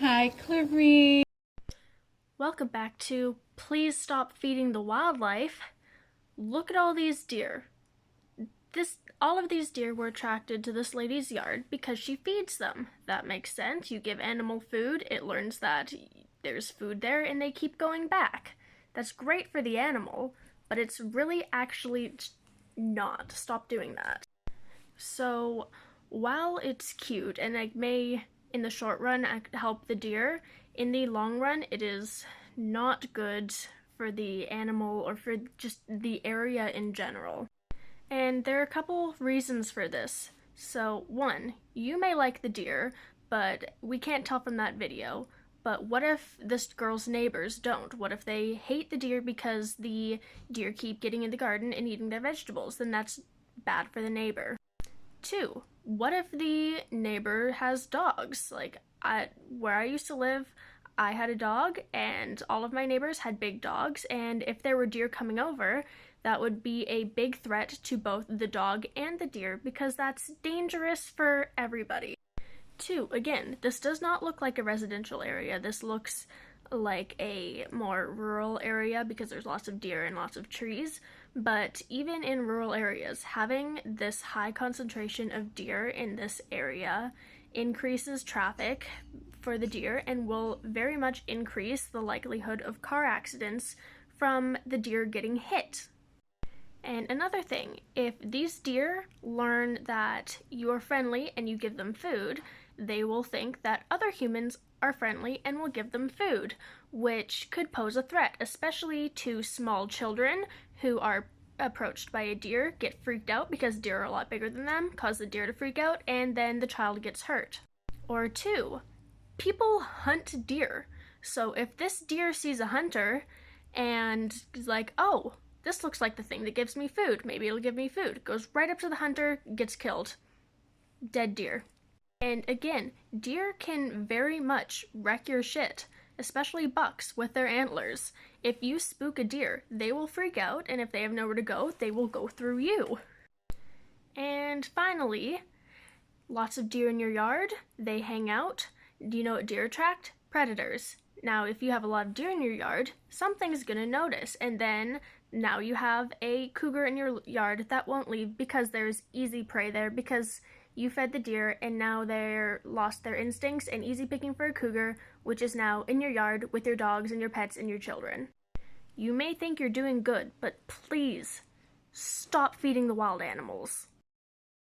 Hi, Clarice. Welcome back to Please Stop Feeding the Wildlife. Look at all these deer. All of these deer were attracted to this lady's yard because she feeds them. That makes sense. You give animal food, it learns that there's food there and they keep going back. That's great for the animal, but it's really actually not. Stop doing that. So, while it's cute and it may in the short run help the deer, in the long run it is not good for the animal or for just the area in general. And there are a couple reasons for this. So, one, you may like the deer, but we can't tell from that video. But what if this girl's neighbors don't? What if they hate the deer because the deer keep getting in the garden and eating their vegetables? Then that's bad for the neighbor. Two, what if the neighbor has dogs? Where I used to live, I had a dog, and all of my neighbors had big dogs, and if there were deer coming over, that would be a big threat to both the dog and the deer because that's dangerous for everybody. Two, again, this does not look like a residential area. This looks like a more rural area because there's lots of deer and lots of trees. But even in rural areas, having this high concentration of deer in this area increases traffic for the deer and will very much increase the likelihood of car accidents from the deer getting hit. And another thing, if these deer learn that you are friendly and you give them food, they will think that other humans are friendly and will give them food, which could pose a threat, especially to small children who are approached by a deer, get freaked out because deer are a lot bigger than them, cause the deer to freak out, and then the child gets hurt. Or two, people hunt deer. So if this deer sees a hunter and is like, oh, this looks like the thing that gives me food, maybe it'll give me food, goes right up to the hunter, gets killed. Dead deer. And again, deer can very much wreck your shit, especially bucks with their antlers. If you spook a deer, they will freak out, and if they have nowhere to go, they will go through you. And finally, lots of deer in your yard, they hang out. Do you know what deer attract? Predators. Now, if you have a lot of deer in your yard, something's gonna notice, and then now you have a cougar in your yard that won't leave because there's easy prey there because you fed the deer and now they're lost their instincts and easy picking for a cougar, which is now in your yard with your dogs and your pets and your children. You may think you're doing good, but please stop feeding the wild animals.